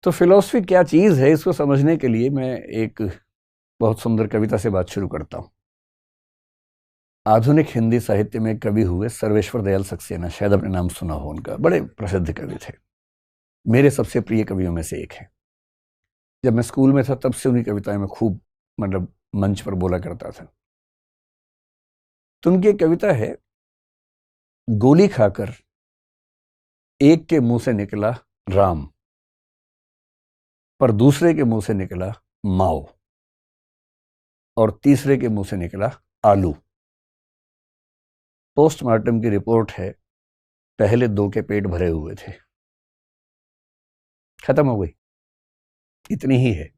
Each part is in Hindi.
तो फिलॉसफी क्या चीज़ है, इसको समझने के लिए मैं एक बहुत सुंदर कविता से बात शुरू करता हूँ। आधुनिक हिंदी साहित्य में कवि हुए सर्वेश्वर दयाल सक्सेना, शायद अपने नाम सुना हो उनका, बड़े प्रसिद्ध कवि थे, मेरे सबसे प्रिय कवियों में से एक है। जब मैं स्कूल में था तब से उनकी कविताएं मैं खूब मंच पर बोला करता था। तो उनकी एक कविता है, गोली खाकर एक के मुंह से निकला राम, पर दूसरे के मुंह से निकला माओ, और तीसरे के मुंह से निकला आलू। पोस्टमार्टम की रिपोर्ट है, पहले दो के पेट भरे हुए थे। खत्म हो गई, इतनी ही है।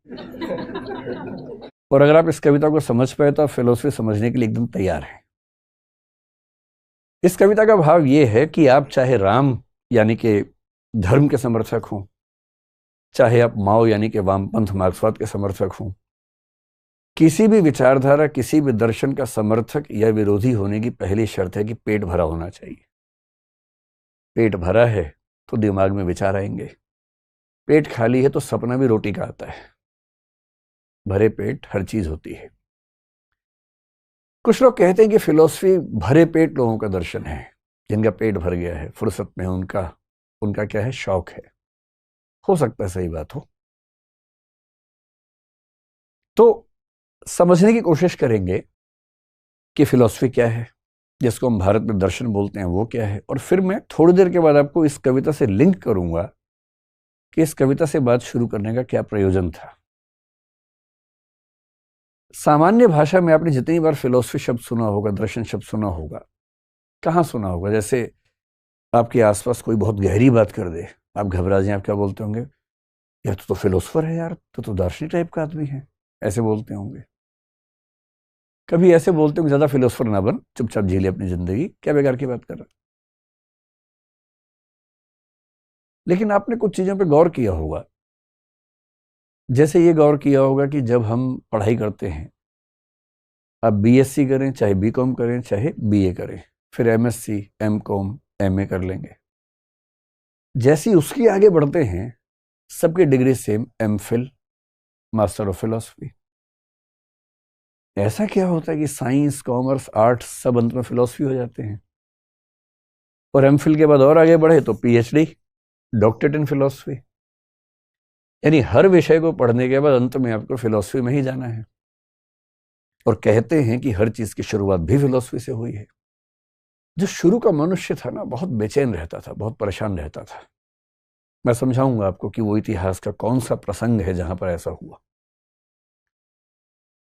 और अगर आप इस कविता को समझ पाए तो आप फिलोसफी समझने के लिए एकदम तैयार हैं। इस कविता का भाव यह है कि आप चाहे राम यानी कि धर्म के समर्थक हों, चाहे आप माओ यानी कि वामपंथ मार्क्सवाद के समर्थक हों, किसी भी विचारधारा, किसी भी दर्शन का समर्थक या विरोधी होने की पहली शर्त है कि पेट भरा होना चाहिए। पेट भरा है तो दिमाग में विचार आएंगे, पेट खाली है तो सपना भी रोटी का आता है। भरे पेट हर चीज होती है। कुछ लोग कहते हैं कि फिलॉसफी भरे पेट लोगों का दर्शन है, जिनका पेट भर गया है, फुर्सत में उनका क्या है, शौक है। हो सकता है सही बात हो। तो समझने की कोशिश करेंगे कि फिलॉसफी क्या है, जिसको हम भारत में दर्शन बोलते हैं, वो क्या है। और फिर मैं थोड़ी देर के बाद आपको इस कविता से लिंक करूंगा कि इस कविता से बात शुरू करने का क्या प्रयोजन था। सामान्य भाषा में आपने जितनी बार फिलॉसफी शब्द सुना होगा, दर्शन शब्द सुना होगा, कहाँ सुना होगा? जैसे आपके आसपास कोई बहुत गहरी बात कर दे, आप घबरा जाएं, आप क्या बोलते होंगे? यार तो फिलोसफर है यार, तो दार्शनिक टाइप का आदमी है, ऐसे बोलते होंगे। कभी ऐसे बोलते होंगे, ज्यादा फिलोसफर ना बन, चुपचाप जी ले अपनी जिंदगी, क्या बेकार की बात कर रहा। लेकिन आपने कुछ चीजों पे गौर किया होगा। जैसे ये गौर किया होगा कि जब हम पढ़ाई करते हैं, आप बीएससी करें, चाहे बीकॉम करें, चाहे बीए करें, फिर एमएससी, एमकॉम, एमए कर लेंगे, जैसे ही उसके आगे बढ़ते हैं सबकी degree same, MPhil, master of philosophy. ऐसा क्या होता है कि साइंस, कॉमर्स, आर्ट्स सब अंत में फिलोसफी हो जाते हैं? और एमफिल के बाद और आगे बढ़े तो पीएचडी, डॉक्टरेट इन फिलोसफी। यानी हर विषय को पढ़ने के बाद अंत में आपको फिलोसफी में ही जाना है। और कहते हैं कि हर चीज की शुरुआत भी फिलोसफी से हुई है। जो शुरू का मनुष्य था ना, बहुत बेचैन रहता था, बहुत परेशान रहता था। मैं समझाऊंगा आपको कि वो इतिहास का कौन सा प्रसंग है जहां पर ऐसा हुआ।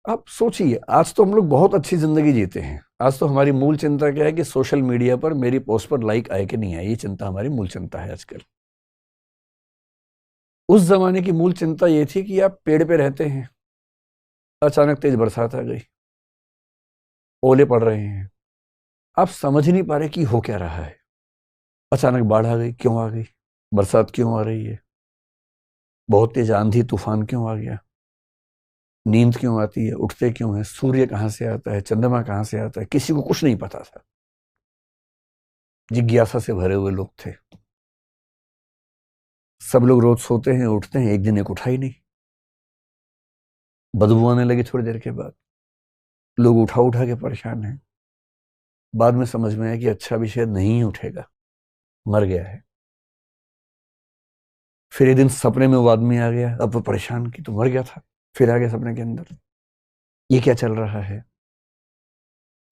आप सोचिए, आज तो हम लोग बहुत अच्छी जिंदगी जीते हैं। आज तो हमारी मूल चिंता क्या है कि सोशल मीडिया पर मेरी पोस्ट पर लाइक आए कि नहीं आए। ये चिंता हमारी मूल चिंता है आजकल। उस जमाने की मूल चिंता ये थी कि आप पेड़ पे रहते हैं, अचानक तेज बरसात आ गई, ओले पड़ रहे हैं, आप समझ नहीं पा रहे कि हो क्या रहा है। अचानक बाढ़ आ गई, क्यों आ गई? बरसात क्यों आ रही है? बहुत तेज आंधी तूफान क्यों आ गया? नींद क्यों आती है? उठते क्यों है? सूर्य कहां से आता है? चंद्रमा कहां से आता है? किसी को कुछ नहीं पता था। जिज्ञासा से भरे हुए लोग थे। सब लोग रोज सोते हैं, उठते हैं, एक दिन एक उठा ही नहीं। बदबू आने लगी थोड़ी देर के बाद, लोग उठा उठा के परेशान हैं। बाद में समझ में आया कि अच्छा भी शायद नहीं ही उठेगा, मर गया है। फिर एक दिन सपने में वो आदमी आ गया, अब वो परेशान कि तो मर गया था, फिर आ गया सपने के अंदर, ये क्या चल रहा है?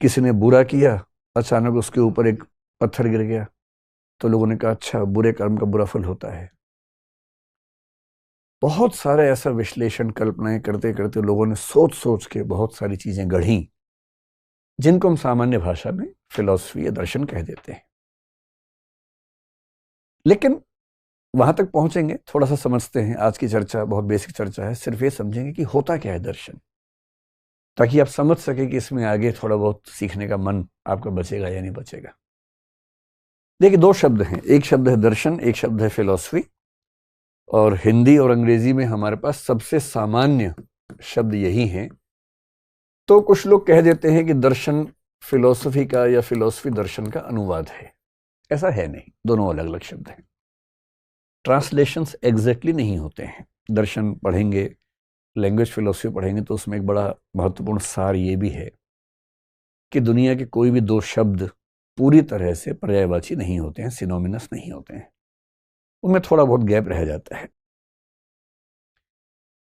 किसी ने बुरा किया, अचानक उसके ऊपर एक पत्थर गिर गया, तो लोगों ने कहा अच्छा, बुरे कर्म का बुरा फल होता है। बहुत सारे ऐसा विश्लेषण, कल्पनाएं करते करते लोगों ने सोच सोच के बहुत सारी चीजें गढ़ी, जिनको हम सामान्य भाषा में फिलॉसफी या दर्शन कह देते हैं। लेकिन वहां तक पहुंचेंगे, थोड़ा सा समझते हैं। आज की चर्चा बहुत बेसिक चर्चा है, सिर्फ ये समझेंगे कि होता क्या है दर्शन, ताकि आप समझ सके कि इसमें आगे थोड़ा बहुत सीखने का मन आपका बचेगा या नहीं बचेगा। देखिए, दो शब्द हैं, एक शब्द है दर्शन, एक शब्द है फिलॉसफी। और हिंदी और अंग्रेजी में हमारे पास सबसे सामान्य शब्द यही हैं। तो कुछ लोग कह देते हैं कि दर्शन फिलॉसफी का या फिलॉसफी दर्शन का अनुवाद है। ऐसा है नहीं, दोनों अलग अलग शब्द हैं। ट्रांसलेशंस एग्जैक्टली नहीं होते हैं। दर्शन पढ़ेंगे, लैंग्वेज फिलोसफी पढ़ेंगे तो उसमें एक बड़ा महत्वपूर्ण सार ये भी है कि दुनिया के कोई भी दो शब्द पूरी तरह से पर्यायवाची नहीं होते हैं, सिनोमिनस नहीं होते हैं, उनमें थोड़ा बहुत गैप रह जाता है।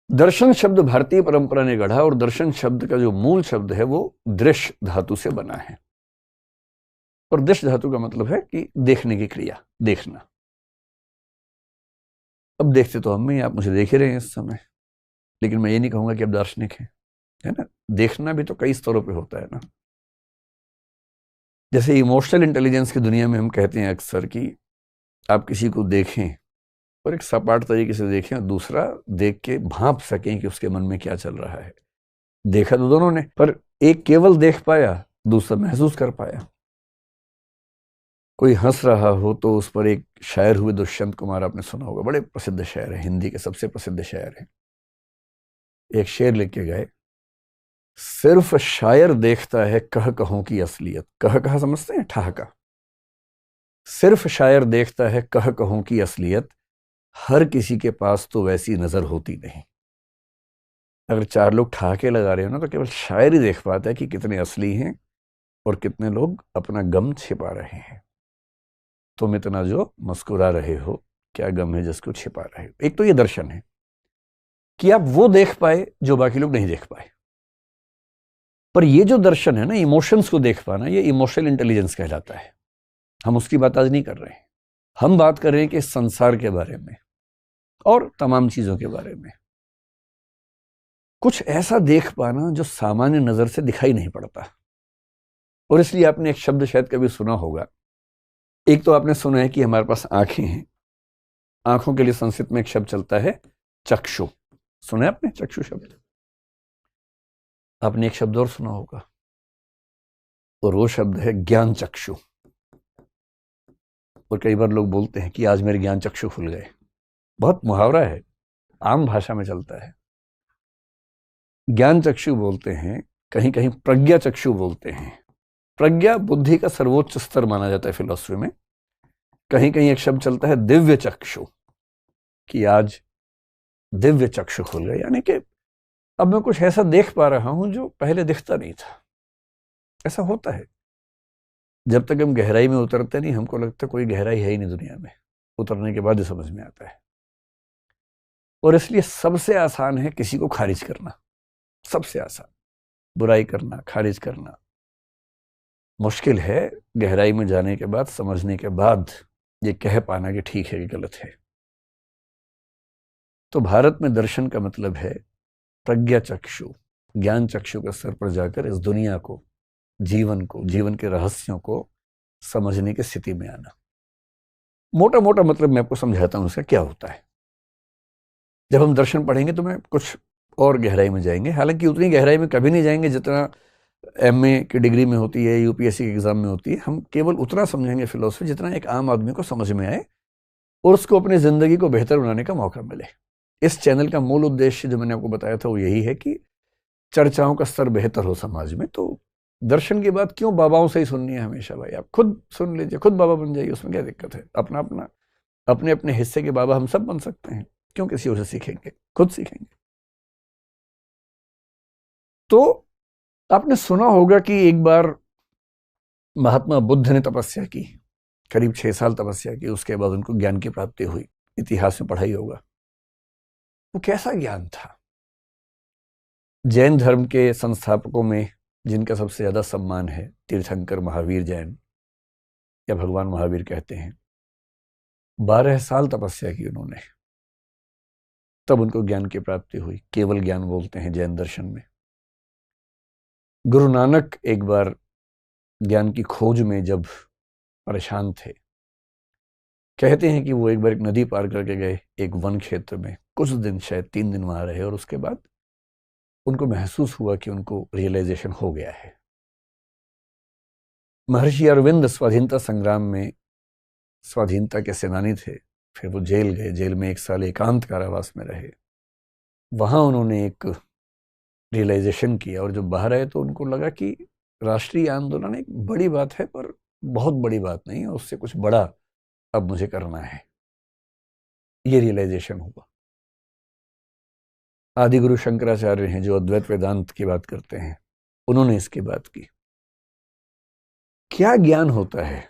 दर्शन शब्द भारतीय परंपरा ने गढ़ा और दर्शन शब्द का जो मूल शब्द है वो दृश्य धातु से बना है। और दृश्य धातु का मतलब है कि देखने की क्रिया, देखना। अब देखते तो हम ही, आप मुझे देख ही रहे हैं इस समय, लेकिन मैं ये नहीं कहूंगा कि आप दार्शनिक हैं, है ना। देखना भी तो कई स्तरों पे होता है ना। जैसे इमोशनल इंटेलिजेंस की दुनिया में हम कहते हैं अक्सर कि आप किसी को देखें और एक सपाट तरीके से देखें और दूसरा देख के भांप सकें कि उसके मन में क्या चल रहा है। देखा तो दोनों ने, पर एक केवल देख पाया, दूसरा महसूस कर पाया। कोई हंस रहा हो तो उस पर एक शायर हुए दुष्यंत कुमार, आपने सुना होगा, बड़े प्रसिद्ध शायर है, हिंदी के सबसे प्रसिद्ध शायर है। एक शेर लिख के गए, सिर्फ शायर देखता है कह कहों की असलियत। कह कहा समझते हैं, ठहाका। सिर्फ शायर देखता है कह कहों की असलियत, हर किसी के पास तो वैसी नजर होती नहीं। अगर चार लोग ठहाके लगा रहे हो ना तो केवल शायर ही देख पाता है कि कितने असली हैं और कितने लोग अपना गम छिपा रहे हैं। तुम इतना जो मुस्कुरा रहे हो, क्या गम है जिसको छिपा रहे हो। एक तो ये दर्शन है कि आप वो देख पाए जो बाकी लोग नहीं देख पाए। पर ये जो दर्शन है ना, इमोशंस को देख पाना, ये इमोशनल इंटेलिजेंस कहलाता है। हम उसकी बात आज नहीं कर रहे हैं। हम बात कर रहे हैं कि इस संसार के बारे में और तमाम चीजों के बारे में कुछ ऐसा देख पाना जो सामान्य नजर से दिखाई नहीं पड़ता। और इसलिए आपने एक शब्द शायद कभी सुना होगा। एक तो आपने सुना है कि हमारे पास आंखें हैं, आंखों के लिए संस्कृत में एक शब्द चलता है चक्षु। सुना है आपने चक्षु शब्द? आपने एक शब्द और सुना होगा और वो शब्द है ज्ञान चक्षु। और कई बार लोग बोलते हैं कि आज मेरे ज्ञान चक्षु खुल गए। बहुत मुहावरा है, आम भाषा में चलता है। ज्ञान चक्षु बोलते हैं, कहीं कहीं प्रज्ञा चक्षु बोलते हैं। प्रज्ञा बुद्धि का सर्वोच्च स्तर माना जाता है फिलॉसफी में। कहीं कहीं एक शब्द चलता है दिव्य चक्षु, कि आज दिव्य चक्षु खुल गए, यानी कि अब मैं कुछ ऐसा देख पा रहा हूं जो पहले दिखता नहीं था। ऐसा होता है, जब तक हम गहराई में उतरते नहीं हमको लगता कोई गहराई है ही नहीं दुनिया में। उतरने के बाद ही समझ में आता है। और इसलिए सबसे आसान है किसी को खारिज करना, सबसे आसान। बुराई करना, खारिज करना मुश्किल है। गहराई में जाने के बाद, समझने के बाद ये कह पाना कि ठीक है कि गलत है। तो भारत में दर्शन का मतलब है प्रज्ञा चक्षु, ज्ञान चक्षु के स्तर पर जाकर इस दुनिया को, जीवन को, जीवन के रहस्यों को समझने की स्थिति में आना। मोटा मोटा मतलब मैं आपको समझाता हूं इसका क्या होता है। जब हम दर्शन पढ़ेंगे तो मैं कुछ और गहराई में जाएंगे, हालांकि उतनी गहराई में कभी नहीं जाएंगे जितना एमए की डिग्री में होती है, यूपीएससी के एग्जाम में होती है। हम केवल उतना समझेंगे फिलोसफी जितना एक आम आदमी को समझ में आए और उसको अपनी जिंदगी को बेहतर बनाने का मौका मिले। इस चैनल का मूल उद्देश्य जो मैंने आपको बताया था वो यही है कि चर्चाओं का स्तर बेहतर हो समाज में। तो दर्शन की बात क्यों बाबाओं से ही सुननी है हमेशा? भाई आप खुद सुन लीजिए, खुद बाबा बन जाइए, उसमें क्या दिक्कत है? अपना अपना अपने अपने हिस्से के बाबा हम सब बन सकते हैं, क्यों किसी और से सीखेंगे? खुद सीखेंगे। तो आपने सुना होगा कि एक बार महात्मा बुद्ध ने तपस्या की, करीब 6 साल तपस्या की, उसके बाद उनको ज्ञान की प्राप्ति हुई। इतिहास में पढ़ाई होगा। वो कैसा ज्ञान था? जैन धर्म के संस्थापकों में जिनका सबसे ज्यादा सम्मान है, तीर्थंकर महावीर जैन, या भगवान महावीर कहते हैं, 12 साल तपस्या की उन्होंने, तब उनको ज्ञान की प्राप्ति हुई। केवल ज्ञान बोलते हैं जैन दर्शन में। गुरु नानक एक बार ज्ञान की खोज में जब परेशान थे, कहते हैं कि वो एक बार एक नदी पार करके गए, एक वन क्षेत्र में कुछ दिन, शायद 3 दिन वहां रहे, और उसके बाद उनको महसूस हुआ कि उनको रियलाइजेशन हो गया है। महर्षि अरविंद स्वाधीनता संग्राम में स्वाधीनता के सेनानी थे, फिर वो जेल गए, जेल में 1 साल एकांत कारावास में रहे। वहां उन्होंने एक रियलाइजेशन किया और जब बाहर आए तो उनको लगा कि राष्ट्रीय आंदोलन एक बड़ी बात है, पर बहुत बड़ी बात नहीं है, उससे कुछ बड़ा अब मुझे करना है। ये रियलाइजेशन हुआ। आदि गुरु शंकराचार्य हैं जो अद्वैत वेदांत की बात करते हैं, उन्होंने इसकी बात की। क्या ज्ञान होता है?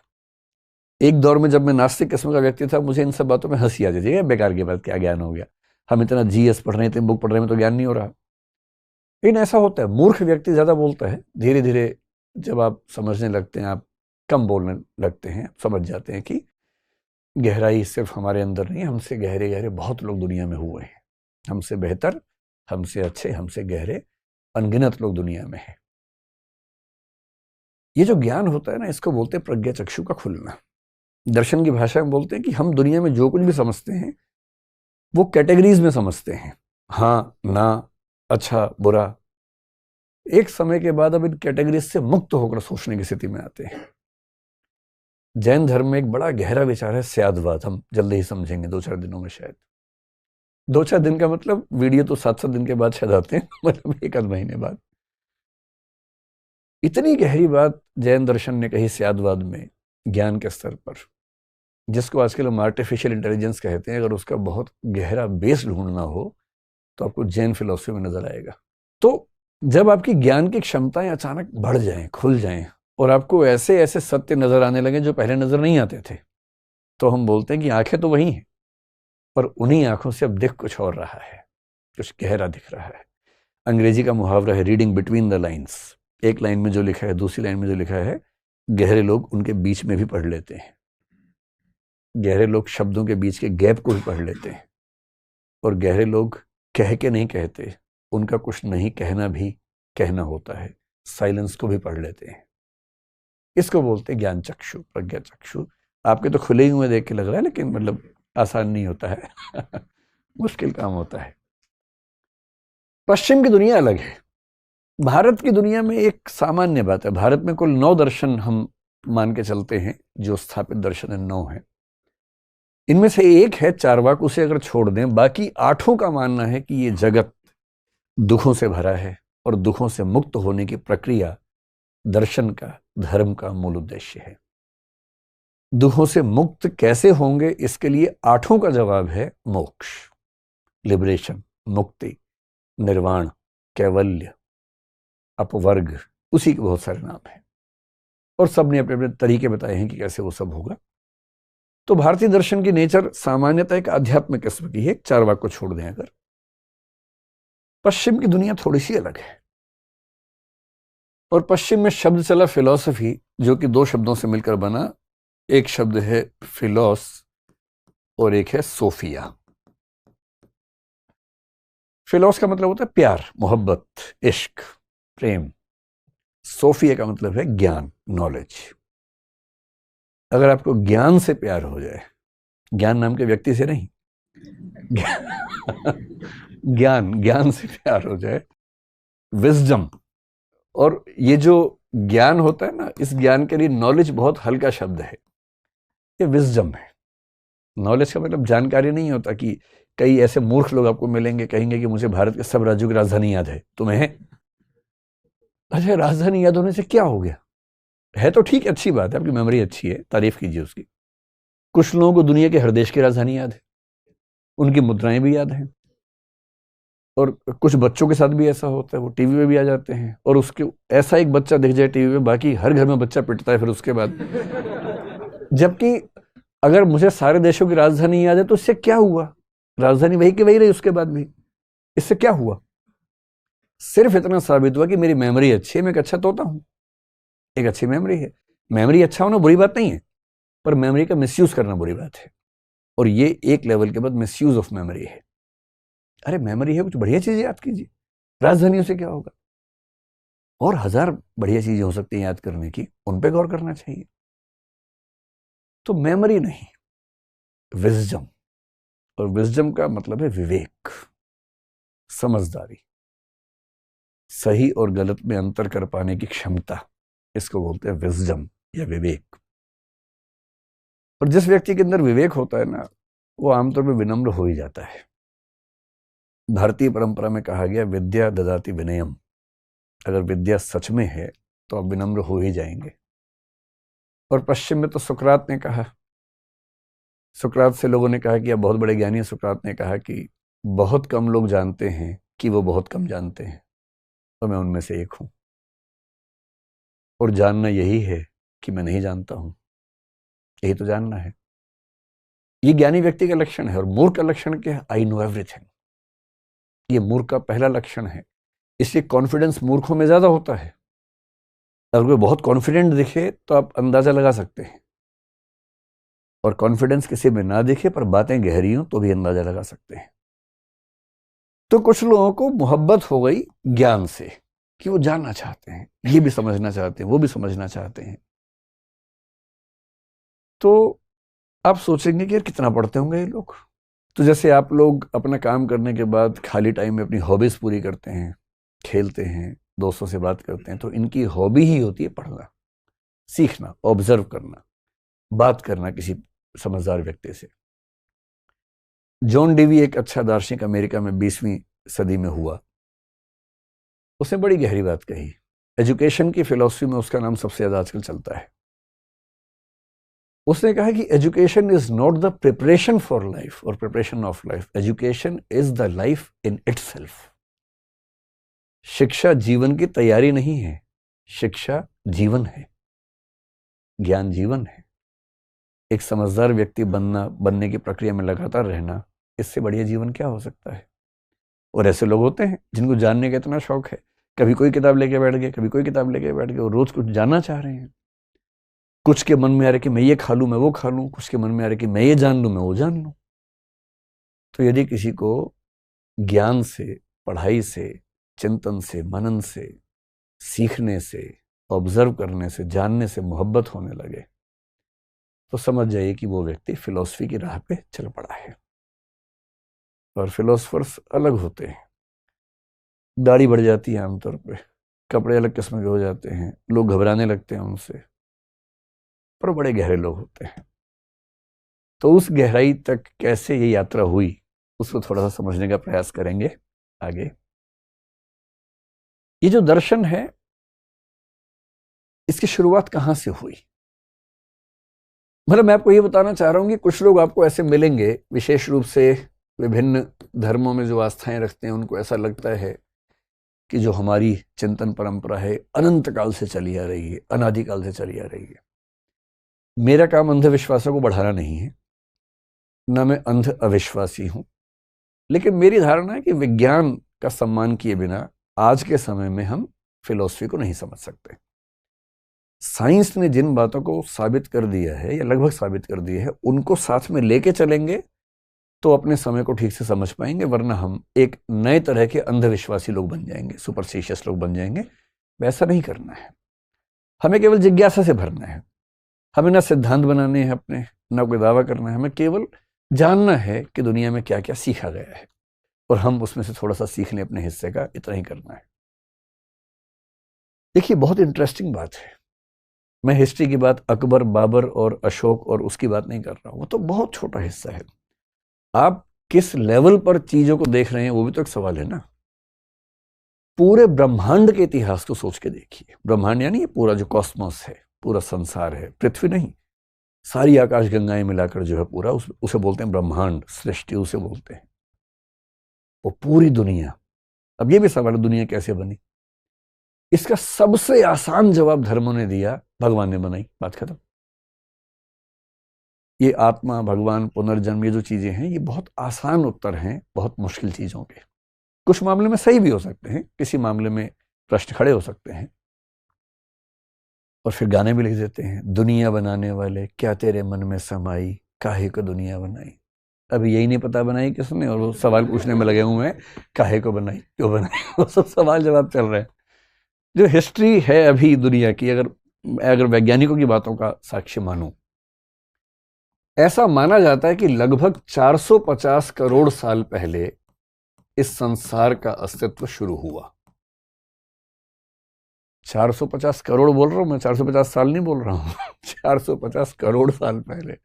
एक दौर में जब मैं नास्तिक किस्म का व्यक्ति था, मुझे इन सब बातों में हंसी आ जाती है, बेकार की बात, क्या ज्ञान हो गया, हम इतना जीएस पढ़ रहे हैं, इतने बुक पढ़ रहे हैं, तो ज्ञान नहीं हो रहा। लेकिन ऐसा होता है, मूर्ख व्यक्ति ज्यादा बोलता है, धीरे धीरे जब आप समझने लगते हैं, आप कम बोलने लगते हैं, समझ जाते हैं कि गहराई सिर्फ हमारे अंदर नहीं, हमसे गहरे गहरे बहुत लोग दुनिया में हुए हैं, हमसे बेहतर, हमसे अच्छे, हमसे गहरे अनगिनत लोग दुनिया में हैं। ये जो ज्ञान होता है ना, इसको बोलते हैं प्रज्ञा चक्षु का खुलना। दर्शन की भाषा में बोलते हैं कि हम दुनिया में जो कुछ भी समझते हैं वो कैटेगरीज में समझते हैं, हाँ ना, अच्छा बुरा। एक समय के बाद अब इन कैटेगरीज से मुक्त होकर सोचने की स्थिति में आते हैं। जैन धर्म में एक बड़ा गहरा विचार है स्यादवाद, हम जल्दी ही समझेंगे 2-4 दिनों में शायद। 2-4 दिन का मतलब वीडियो तो 7-7 दिन के बाद शायद आते हैं, मतलब 1 आध महीने बाद। इतनी गहरी बात जैन दर्शन ने कही स्यादवाद में, ज्ञान के स्तर पर, जिसको आजकल हम आर्टिफिशियल इंटेलिजेंस कहते हैं। अगर उसका बहुत गहरा बेस ढूंढना हो तो आपको जैन फिलॉसफी में नजर आएगा। तो जब आपकी ज्ञान की क्षमताएं अचानक बढ़ जाएं, खुल जाएं, और आपको ऐसे ऐसे सत्य नजर आने लगे जो पहले नजर नहीं आते थे, तो हम बोलते हैं कि आंखें तो वही हैं, पर उन्हीं आंखों से अब दिख कुछ और रहा है, कुछ गहरा दिख रहा है। अंग्रेजी का मुहावरा है रीडिंग बिटवीन द लाइन्स। एक लाइन में जो लिखा है, दूसरी लाइन में जो लिखा है, गहरे लोग उनके बीच में भी पढ़ लेते हैं। गहरे लोग शब्दों के बीच के गैप को भी पढ़ लेते हैं, और गहरे लोग कह के नहीं कहते, उनका कुछ नहीं कहना भी कहना होता है, साइलेंस को भी पढ़ लेते हैं। इसको बोलते हैं ज्ञान चक्षु, प्रज्ञा चक्षु। आपके तो खुले ही हुए देख के लग रहा है, लेकिन मतलब आसान नहीं होता है मुश्किल काम होता है। पश्चिम की दुनिया अलग है, भारत की दुनिया में एक सामान्य बात है। भारत में कुल 9 दर्शन हम मान के चलते हैं, जो स्थापित दर्शन है 9 है। इनमें से एक है चार्वाक, उसे अगर छोड़ दें, बाकी 8 का मानना है कि ये जगत दुखों से भरा है, और दुखों से मुक्त होने की प्रक्रिया दर्शन का, धर्म का मूल उद्देश्य है। दुखों से मुक्त कैसे होंगे, इसके लिए 8 का जवाब है मोक्ष, लिबरेशन, मुक्ति, निर्वाण, कैवल्य, अपवर्ग, उसी के बहुत सारे नाम हैं, और सब ने अपने अपने तरीके बताए हैं कि कैसे वो सब होगा। तो भारतीय दर्शन की नेचर सामान्यतः एक आध्यात्मिक किस्म की है, चार्वाक को छोड़ दें अगर। पश्चिम की दुनिया थोड़ी सी अलग है, और पश्चिम में शब्द चला फिलॉसफी, जो कि 2 शब्दों से मिलकर बना। एक शब्द है फिलोस और एक है सोफिया। फिलोस का मतलब होता है प्यार, मोहब्बत, इश्क, प्रेम। सोफिया का मतलब है ज्ञान, नॉलेज। अगर आपको ज्ञान से प्यार हो जाए, ज्ञान नाम के व्यक्ति से नहीं, ज्ञान, ज्ञान से प्यार हो जाए, विजडम, और ये जो ज्ञान होता है ना, इस ज्ञान के लिए नॉलेज बहुत हल्का शब्द है, ये विजडम है। नॉलेज का मतलब जानकारी नहीं होता कि कई ऐसे मूर्ख लोग आपको मिलेंगे, कहेंगे कि मुझे भारत के सब राज्यों की राजधानी याद है, तुम्हें? अच्छा, राजधानी याद होने से क्या हो गया? है तो ठीक, अच्छी बात है, आपकी मेमोरी अच्छी है, तारीफ कीजिए उसकी। कुछ लोगों को दुनिया के हर देश की राजधानी याद है, उनकी मुद्राएं भी याद हैं, और कुछ बच्चों के साथ भी ऐसा होता है, वो टीवी पे भी आ जाते हैं, और उसके ऐसा एक बच्चा दिख जाए टीवी पे, बाकी हर घर में बच्चा पिटता है फिर उसके बाद। जबकि अगर मुझे सारे देशों की राजधानी याद है तो इससे क्या हुआ? राजधानी वही की वही रही उसके बाद भी, इससे क्या हुआ? सिर्फ इतना साबित हुआ कि मेरी मेमोरी अच्छी है, मैं एक अच्छा तोता हूं, एक अच्छी मेमोरी है। मेमोरी अच्छा होना बुरी बात नहीं है, पर मेमोरी का मिसयूज करना बुरी बात है, और ये एक लेवल के बाद मिसयूज ऑफ मेमोरी है। अरे मेमोरी है, कुछ बढ़िया चीजें याद कीजिए, राजधानियों से क्या होगा? और 1000 बढ़िया चीजें हो सकती हैं याद करने की, उन पे गौर करना चाहिए। तो मेमोरी नहीं, विजडम, और विजडम का मतलब है विवेक, समझदारी, सही और गलत में अंतर कर पाने की क्षमता, इसको बोलते हैं विजडम या विवेक। और जिस व्यक्ति के अंदर विवेक होता है ना, वो आमतौर पर विनम्र हो ही जाता है। भारतीय परंपरा में कहा गया विद्या ददाति विनयम, अगर विद्या सच में है तो आप विनम्र हो ही जाएंगे। और पश्चिम में तो सुकरात ने कहा सुकरात से लोगों ने कहा कि आप बहुत बड़े ज्ञानी हैं। सुकरात ने कहा कि बहुत कम लोग जानते हैं कि वो बहुत कम जानते हैं, तो मैं उनमें से एक हूं। और जानना यही है कि मैं नहीं जानता हूं, यही तो जानना है। ये ज्ञानी व्यक्ति का लक्षण है। और मूर्ख का लक्षण क्या है? I know everything. ये मूर्ख का पहला लक्षण है। इसलिए कॉन्फिडेंस मूर्खों में ज्यादा होता है। अगर कोई बहुत कॉन्फिडेंट दिखे तो आप अंदाजा लगा सकते हैं, और कॉन्फिडेंस किसी में ना दिखे पर बातें गहरी हो तो भी अंदाजा लगा सकते हैं। तो कुछ लोगों को मोहब्बत हो गई ज्ञान से, कि वो जानना चाहते हैं, ये भी समझना चाहते हैं, वो भी समझना चाहते हैं। तो आप सोचेंगे कि यार कितना पढ़ते होंगे ये लोग। तो जैसे आप लोग अपना काम करने के बाद खाली टाइम में अपनी हॉबीज पूरी करते हैं, खेलते हैं, दोस्तों से बात करते हैं, तो इनकी हॉबी ही होती है पढ़ना, सीखना, ऑब्जर्व करना, बात करना किसी समझदार व्यक्ति से। जॉन डेवी एक अच्छा दार्शनिक अमेरिका में 20वीं सदी में हुआ। उसने बड़ी गहरी बात कही। एजुकेशन की फिलॉसफी में उसका नाम सबसे ज्यादा आजकल चलता है। उसने कहा कि education is not the preparation for life और preparation of life, education is the life in itself. शिक्षा जीवन की तैयारी नहीं है, शिक्षा जीवन है, ज्ञान जीवन है। एक समझदार व्यक्ति बनने की प्रक्रिया में लगातार रहना, इससे बढ़िया जीवन क्या हो सकता है। और ऐसे लोग होते हैं जिनको जानने का इतना शौक है, कभी कोई किताब लेके बैठ गए, कभी कोई किताब लेके बैठ गए, और रोज कुछ जानना चाह रहे हैं। कुछ के मन में आ रहा है कि मैं ये खा लूं, मैं वो खा लूं, कुछ के मन में आ रहा है कि मैं ये जान लूं, मैं वो जान लूं। तो यदि किसी को ज्ञान से, पढ़ाई से, चिंतन से, मनन से, सीखने से, ऑब्जर्व करने से, जानने से मोहब्बत होने लगे, तो समझ जाइए कि वो व्यक्ति फिलॉसफी की राह पे चल पड़ा है। और फिलोसफर्स अलग होते हैं। दाढ़ी बढ़ जाती है आमतौर पे, कपड़े अलग किस्म के हो जाते हैं, लोग घबराने लगते हैं उनसे, पर बड़े गहरे लोग होते हैं। तो उस गहराई तक कैसे ये यात्रा हुई, उसको थोड़ा सा समझने का प्रयास करेंगे आगे। ये जो दर्शन है, इसकी शुरुआत कहां से हुई? मतलब मैं आपको ये बताना चाह रहा हूं कि कुछ लोग आपको ऐसे मिलेंगे, विशेष रूप से विभिन्न धर्मों में जो आस्थाएं रखते हैं, उनको ऐसा लगता है कि जो हमारी चिंतन परंपरा है अनंत काल से चली आ रही है, अनादिकाल से चली आ रही है। मेरा काम अंधविश्वासों को बढ़ाना नहीं है, ना मैं अंध अविश्वासी हूं, लेकिन मेरी धारणा है कि विज्ञान का सम्मान किए बिना आज के समय में हम फिलॉसफी को नहीं समझ सकते। साइंस ने जिन बातों को साबित कर दिया है या लगभग साबित कर दिया है, उनको साथ में लेके चलेंगे तो अपने समय को ठीक से समझ पाएंगे, वरना हम एक नए तरह के अंधविश्वासी लोग बन जाएंगे, सुपरस्टिशियस लोग बन जाएंगे। वैसा नहीं करना है, हमें केवल जिज्ञासा से भरना है। हमें ना सिद्धांत बनाने हैं अपने, ना कोई दावा करना है, हमें केवल जानना है कि दुनिया में क्या क्या सीखा गया है, और हम उसमें से थोड़ा सा सीख लें अपने हिस्से का, इतना ही करना है। देखिए, बहुत इंटरेस्टिंग बात है। मैं हिस्ट्री की बात अकबर, बाबर और अशोक और उसकी बात नहीं कर रहा हूं, वो तो बहुत छोटा हिस्सा है। आप किस लेवल पर चीजों को देख रहे हैं, वो भी तो एक सवाल है ना। पूरे ब्रह्मांड के इतिहास को सोच के देखिए। ब्रह्मांड यानी ये पूरा जो कॉस्मोस है, पूरा संसार है, पृथ्वी नहीं, सारी आकाश गंगाएं मिलाकर जो है पूरा, उसे बोलते हैं ब्रह्मांड, सृष्टि उसे बोलते हैं। वो पूरी दुनिया। अब ये भी सवाल है, दुनिया कैसे बनी? इसका सबसे आसान जवाब धर्मों ने दिया, भगवान ने बनाई, बात खत्म। ये आत्मा, भगवान, पुनर्जन्म, ये जो चीजें हैं, ये बहुत आसान उत्तर हैं बहुत मुश्किल चीजों के। कुछ मामले में सही भी हो सकते हैं, किसी मामले में प्रश्न खड़े हो सकते हैं। और फिर गाने भी लिख देते हैं, दुनिया बनाने वाले क्या तेरे मन में समाई, काहे को दुनिया बनाई। अभी यही नहीं पता बनाई किसने, और वो सवाल पूछने में लगे हुए हैं, काहे को बनाई, क्यों बनाई, वो सब सवाल जवाब चल रहे हैं। जो हिस्ट्री है अभी दुनिया की, अगर वैज्ञानिकों की बातों का साक्ष्य मानूं, ऐसा माना जाता है कि लगभग 450 करोड़ साल पहले इस संसार का अस्तित्व शुरू हुआ। 450 करोड़ बोल रहा हूं मैं, 450 साल नहीं बोल रहा हूं। 450 करोड़ साल पहले,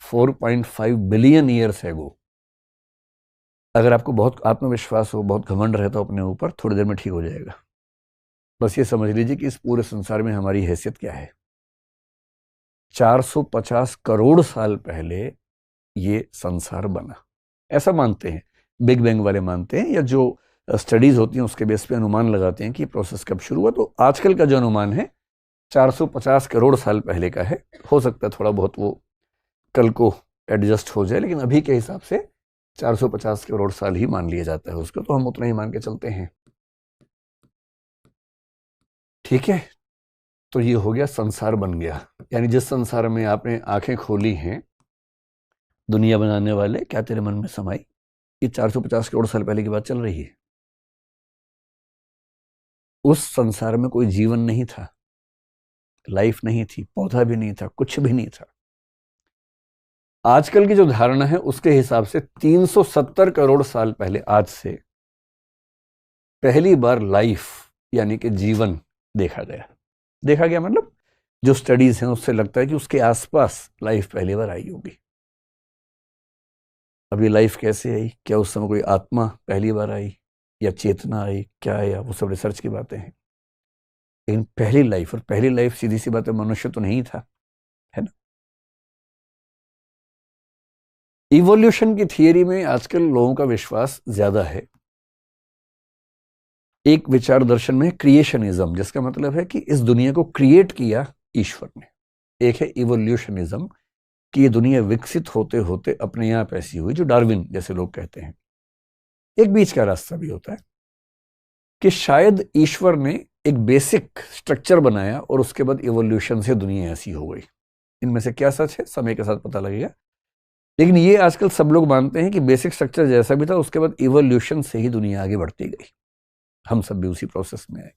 4.5 बिलियन ईयर्स एगो। अगर आपको बहुत आत्मविश्वास हो, बहुत घमंड रहता हो अपने ऊपर, थोड़ी देर में ठीक हो जाएगा। बस ये समझ लीजिए कि इस पूरे संसार में हमारी हैसियत क्या है। 450 करोड़ साल पहले ये संसार बना, ऐसा मानते हैं। बिग बैंग वाले मानते हैं, या जो स्टडीज होती हैं उसके बेस पे अनुमान लगाते हैं कि प्रोसेस कब शुरू हुआ। तो आजकल का जो अनुमान है 450 करोड़ साल पहले का है। हो सकता है थोड़ा बहुत वो कल को एडजस्ट हो जाए, लेकिन अभी के हिसाब से 450 करोड़ साल ही मान लिया जाता है उसको, तो हम उतना ही मान के चलते हैं। ठीक है, तो ये हो गया, संसार बन गया। यानी जिस संसार में आपने आंखें खोली हैं, दुनिया बनाने वाले, क्या तेरे मन में समाई, ये 450 करोड़ साल पहले की बात चल रही है। उस संसार में कोई जीवन नहीं था, लाइफ नहीं थी, पौधा भी नहीं था, कुछ भी नहीं था। आजकल की जो धारणा है उसके हिसाब से 370 करोड़ साल पहले, आज से पहली बार लाइफ यानी कि जीवन देखा गया। देखा गया मतलब जो स्टडीज हैं उससे लगता है कि उसके आसपास लाइफ पहली बार आई होगी। अब ये लाइफ कैसे आई, क्या उस समय कोई आत्मा पहली बार आई, या चेतना आई, क्या आया, वो सब रिसर्च की बातें हैं। लेकिन पहली लाइफ, और पहली लाइफ सीधी सी बात है मनुष्य तो नहीं था, है ना। इवोल्यूशन की थियरी में आजकल लोगों का विश्वास ज्यादा है। एक विचार दर्शन में क्रिएशनिज्म, जिसका मतलब है कि इस दुनिया को क्रिएट किया ईश्वर ने। एक है इवोल्यूशनिज्म कि ये दुनिया विकसित होते होते अपने आप ऐसी हुई, जो डार्विन जैसे लोग कहते हैं। एक बीच का रास्ता भी होता है कि शायद ईश्वर ने एक बेसिक स्ट्रक्चर बनाया और उसके बाद इवोल्यूशन से दुनिया ऐसी हो गई। इनमें से क्या सच है समय के साथ पता लगेगा, लेकिन ये आजकल सब लोग मानते हैं कि बेसिक स्ट्रक्चर जैसा भी था उसके बाद इवोल्यूशन से ही दुनिया आगे बढ़ती गई। हम सब भी उसी प्रोसेस में आए।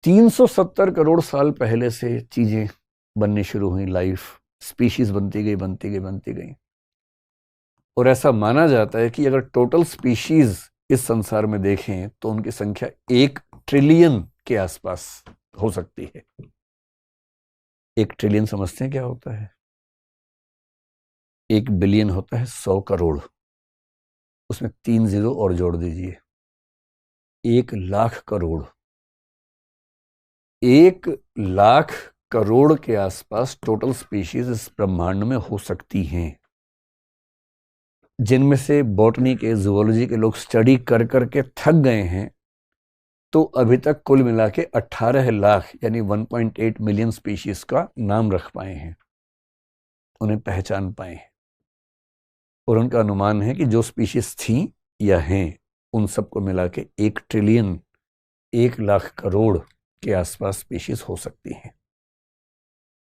370 करोड़ साल पहले से चीजें बननी शुरू हुई, लाइफ, स्पीशीज बनती गई, बनती गई, बनती गई। और ऐसा माना जाता है कि अगर टोटल स्पीशीज इस संसार में देखें तो उनकी संख्या 1 ट्रिलियन के आसपास हो सकती है। 1 ट्रिलियन समझते हैं क्या होता है? 1 बिलियन होता है 100 करोड़, उसमें 3 जीरो और जोड़ दीजिए, 1 लाख करोड़। 1 लाख करोड़ के आसपास टोटल स्पीशीज इस ब्रह्मांड में हो सकती हैं, जिनमें से बॉटनी के, जूलॉजी के लोग स्टडी कर करके थक गए हैं। तो अभी तक कुल मिला के 18 लाख यानी 1.8 मिलियन स्पीशीज का नाम रख पाए हैं, उन्हें पहचान पाए हैं। और उनका अनुमान है कि जो स्पीशीज थी या हैं उन सबको मिला के 1 ट्रिलियन, 1 लाख करोड़ के आसपास स्पीशीज हो सकती हैं।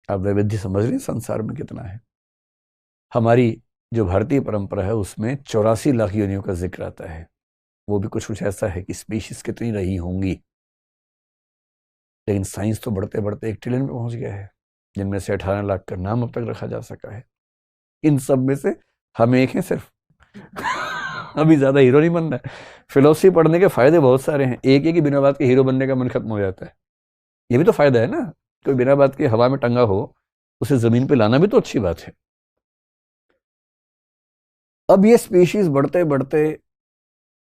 आप वैविध्य समझ रहे हैं संसार में कितना है। हमारी जो भारतीय परंपरा है उसमें 84 लाख योनियों का जिक्र आता है। वो भी कुछ ऐसा है कि स्पीशीज कितनी रही होंगी, लेकिन साइंस तो बढ़ते बढ़ते 1 ट्रिलियन पे पहुंच गया है, जिनमें से 18 लाख का नाम अब तक रखा जा सका है। इन सब में से हम एक हैं सिर्फ। अभी ज्यादा हीरो नहीं बनना है। फिलोसफी पढ़ने के फायदे बहुत सारे हैं। एक है कि बिना बात के हीरो बनने का मन खत्म हो जाता है, ये भी तो फायदा है ना। कोई बिना बात के हवा में टंगा हो, उसे जमीन पे लाना भी तो अच्छी बात है। अब ये स्पीशीज बढ़ते बढ़ते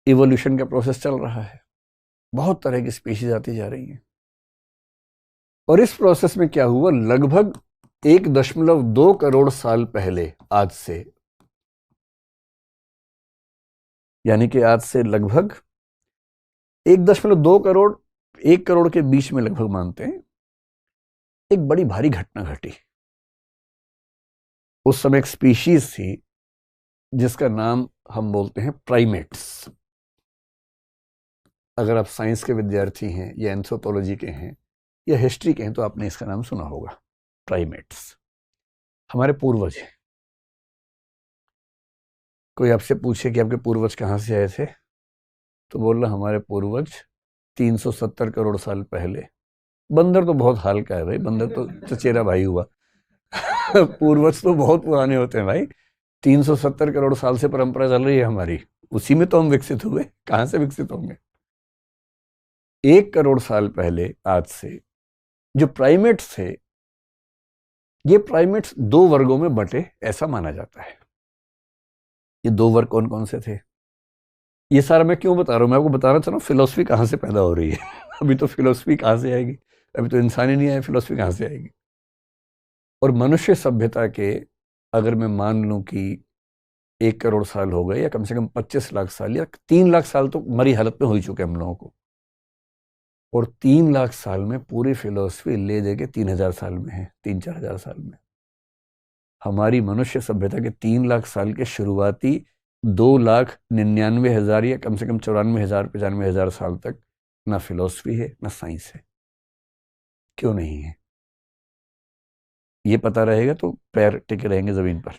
इवोल्यूशन का प्रोसेस चल रहा है, बहुत तरह की स्पीशीज आती जा रही हैं। और इस प्रोसेस में क्या हुआ, लगभग 1.2 करोड़ साल पहले, आज से, यानी कि आज से लगभग 1.2 करोड़ 1 करोड़ के बीच में लगभग मानते हैं, एक बड़ी भारी घटना घटी। उस समय एक स्पीशीज थी जिसका नाम हम बोलते हैं प्राइमेट्स। अगर आप साइंस के विद्यार्थी हैं या एंथ्रोपोलॉजी के हैं या हिस्ट्री के हैं तो आपने इसका नाम सुना होगा, प्राइमेट्स। हमारे पूर्वज हैं। कोई आपसे पूछे कि आपके पूर्वज कहाँ से आए थे, तो बोल रहा हमारे पूर्वज 370 करोड़ साल पहले। बंदर तो बहुत हाल का है भाई, बंदर तो चचेरा भाई हुआ। पूर्वज तो बहुत पुराने होते हैं भाई। 370 करोड़ साल से परंपरा चल रही है हमारी, उसी में तो हम विकसित हुए, कहां से विकसित होंगे। 1 करोड़ साल पहले, आज से, जो प्राइमेट्स थे, ये प्राइमेट्स 2 वर्गों में बंटे, ऐसा माना जाता है। ये 2 वर्ग कौन कौन से थे, ये सारा मैं क्यों बता रहा हूं, मैं आपको बताना चाह रहा हूं फिलोसफी कहां से पैदा हो रही है। अभी तो फिलोसफी कहां से आएगी, अभी तो इंसान ही नहीं आए, फिलोसफी कहां से आएगी। और मनुष्य सभ्यता के अगर मैं मान लूं कि 1 करोड़ साल हो गए, या कम से कम 25 लाख साल या 3 लाख साल तो मरी हालत में हो ही चुके हम लोगों को, और 3 लाख साल में पूरी फिलॉसफी ले दे के 3,000 साल में है, 3-4 हज़ार साल में। हमारी मनुष्य सभ्यता के 3 लाख साल के शुरुआती 2,99,000 या कम से कम 94,000-95,000 साल तक ना फिलॉसफी है ना साइंस है। क्यों नहीं है? ये पता रहेगा तो पैर टिके रहेंगे जमीन पर।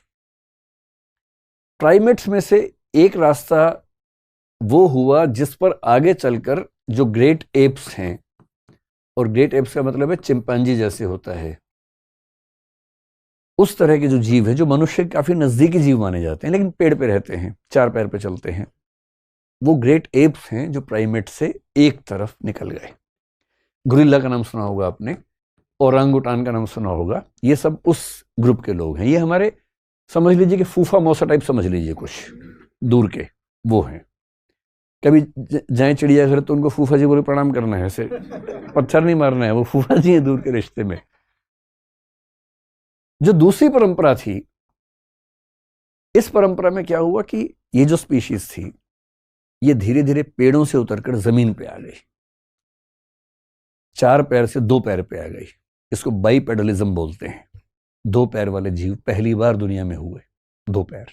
प्राइमेट्स में से एक रास्ता वो हुआ जिस पर आगे चलकर जो ग्रेट एप्स हैं, और ग्रेट एप्स का मतलब है चिंपांजी जैसे होता है, उस तरह के जो जीव है जो मनुष्य के काफी नजदीकी जीव माने जाते हैं, लेकिन पेड़ पे रहते हैं, 4 पैर पे चलते हैं, वो ग्रेट एप्स हैं जो प्राइमेट से एक तरफ निकल गए। गुरिल्ला का नाम सुना होगा आपने, ओरांगुटान का नाम सुना होगा। ये सब उस ग्रुप के लोग हैं। ये हमारे, समझ लीजिए कि फूफा मौसा टाइप समझ लीजिए, कुछ दूर के वो हैं। कभी जाए चिड़ियाघर तो उनको फूफा जी बोले प्रणाम करना है, ऐसे पत्थर नहीं मारना है, वो फूफा जी हैं दूर के रिश्ते में। जो दूसरी परंपरा थी, इस परंपरा में क्या हुआ कि ये जो स्पीशीज थी ये धीरे धीरे पेड़ों से उतरकर जमीन पे आ गई, 4 पैर से 2 पैर पे आ गई। इसको बाइपेडलिज्म बोलते हैं। 2 पैर वाले जीव पहली बार दुनिया में हुए, 2 पैर।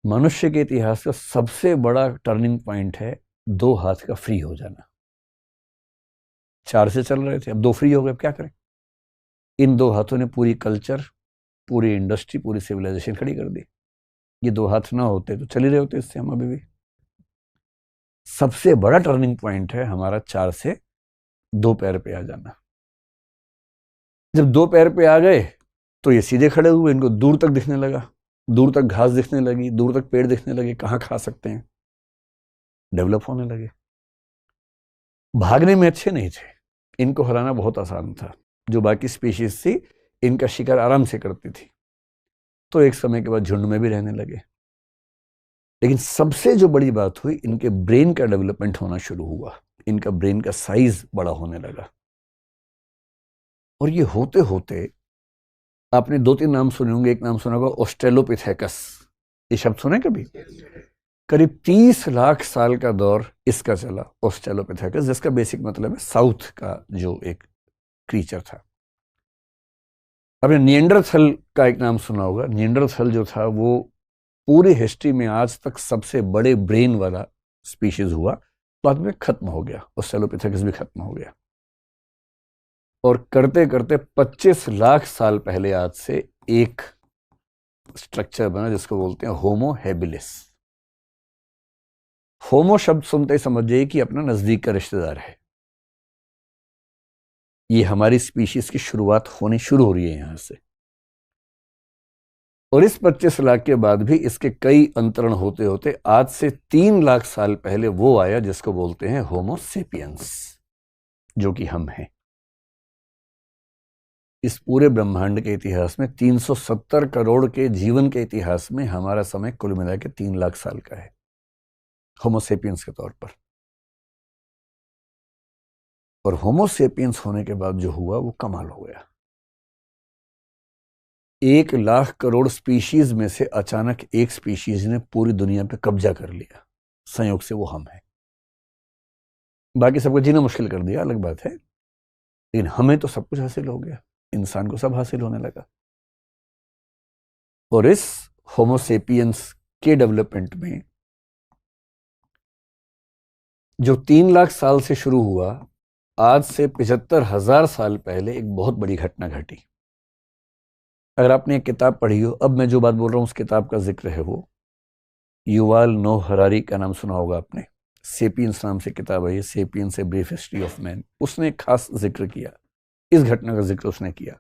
मनुष्य के इतिहास का सबसे बड़ा टर्निंग पॉइंट है 2 हाथ का फ्री हो जाना। 4 से चल रहे थे, अब 2 फ्री हो गए, अब क्या करें? इन 2 हाथों ने पूरी कल्चर, पूरी इंडस्ट्री, पूरी सिविलाइजेशन खड़ी कर दी। ये 2 हाथ ना होते तो चल ही रहे होते इससे हम अभी भी। सबसे बड़ा टर्निंग पॉइंट है हमारा 4 से 2 पैर पे आ जाना। जब 2 पैर पे आ गए तो ये सीधे खड़े हुए, इनको दूर तक दिखने लगा, दूर तक घास दिखने लगी, दूर तक पेड़ दिखने लगे, कहाँ खा सकते हैं, डेवलप होने लगे। भागने में अच्छे नहीं थे, इनको हराना बहुत आसान था। जो बाकी स्पीशीज थी इनका शिकार आराम से करती थी, तो एक समय के बाद झुंड में भी रहने लगे। लेकिन सबसे जो बड़ी बात हुई, इनके ब्रेन का डेवलपमेंट होना शुरू हुआ, इनका ब्रेन का साइज बड़ा होने लगा। और ये होते होते आपने 2-3 नाम सुने होंगे। एक नाम सुना होगा ऑस्ट्रेलोपिथेकस, ये शब्द सुने कभी? करीब 30 लाख साल का दौर इसका चला, ऑस्ट्रेलोपिथेकस, जिसका बेसिक मतलब है साउथ का जो एक क्रीचर था। आपने निएंडरथल का एक नाम सुना होगा। निएंडरथल जो था वो पूरी हिस्ट्री में आज तक सबसे बड़े ब्रेन वाला स्पीशीज हुआ, बाद में खत्म हो गया, ऑस्ट्रेलोपिथेकस भी खत्म हो गया। और करते करते 25 लाख साल पहले आज से एक स्ट्रक्चर बना जिसको बोलते हैं होमो हैबिलिस। होमो शब्द सुनते ही समझ जाइए कि अपना नजदीक का रिश्तेदार है। ये हमारी स्पीशीज की शुरुआत होनी शुरू हो रही है यहां से। और इस 25 लाख के बाद भी इसके कई अंतरण होते होते आज से 3 लाख साल पहले वो आया जिसको बोलते हैं होमो सेपियंस, जो कि हम हैं। इस पूरे ब्रह्मांड के इतिहास में 370 करोड़ के जीवन के इतिहास में हमारा समय कुल मिला के 3 लाख साल का है होमोसेपियंस के तौर पर। और होमोसेपियंस होने के बाद जो हुआ वो कमाल हो गया। 1 लाख करोड़ स्पीशीज में से अचानक एक स्पीशीज ने पूरी दुनिया पे कब्जा कर लिया, संयोग से वो हम हैं। बाकी सबको जीना मुश्किल कर दिया, अलग बात है, लेकिन हमें तो सब कुछ हासिल हो गया, इंसान को सब हासिल होने लगा। और इस होमोसेपियंस के डेवलपमेंट में जो 3 लाख साल से शुरू हुआ, आज से 75,000 साल पहले एक बहुत बड़ी घटना घटी। अगर आपने एक किताब पढ़ी हो, अब मैं जो बात बोल रहा हूं उस किताब का जिक्र है, वो युवाल नोह हरारी का नाम सुना होगा आपने। सेपियंस नाम से किताब है ये, sapiens a brief history of man. उसने एक खास जिक्र किया, इस घटना का जिक्र उसने किया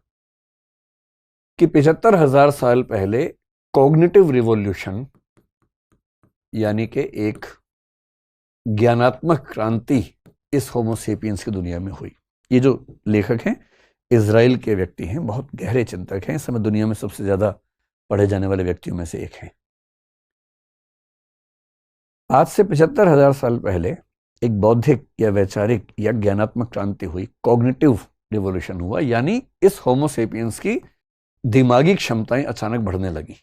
कि 75,000 साल पहले कॉग्निटिव रिवॉल्यूशन, यानी कि एक ज्ञानात्मक क्रांति इस होमोसेपियंस की दुनिया में हुई। ये जो लेखक हैं इजराइल के व्यक्ति हैं, बहुत गहरे चिंतक हैं, इस समय दुनिया में सबसे ज्यादा पढ़े जाने वाले व्यक्तियों में से एक हैं। आज से 75,000 साल पहले एक बौद्धिक या वैचारिक या ज्ञानात्मक क्रांति हुई, कॉग्निटिव रिवॉल्यूशन हुआ, यानी इस होमोसेपियंस की दिमागी क्षमताएं अचानक बढ़ने लगी,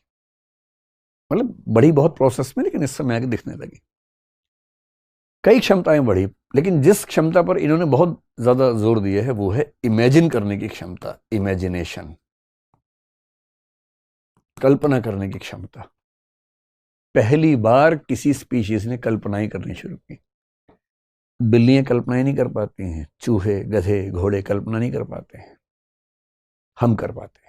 मतलब बड़ी बहुत प्रोसेस में, लेकिन इस समय आगे दिखने लगी। कई क्षमताएं बढ़ी, लेकिन जिस क्षमता पर इन्होंने बहुत ज्यादा जोर दिया है वो है इमेजिन करने की क्षमता, इमेजिनेशन, कल्पना करने की क्षमता। पहली बार किसी स्पीशीज ने कल्पनाएं करनी शुरू की। बिल्लियां कल्पनाएं नहीं कर पाती हैं, चूहे, गधे, घोड़े कल्पना नहीं कर पाते हैं, हम कर पाते हैं।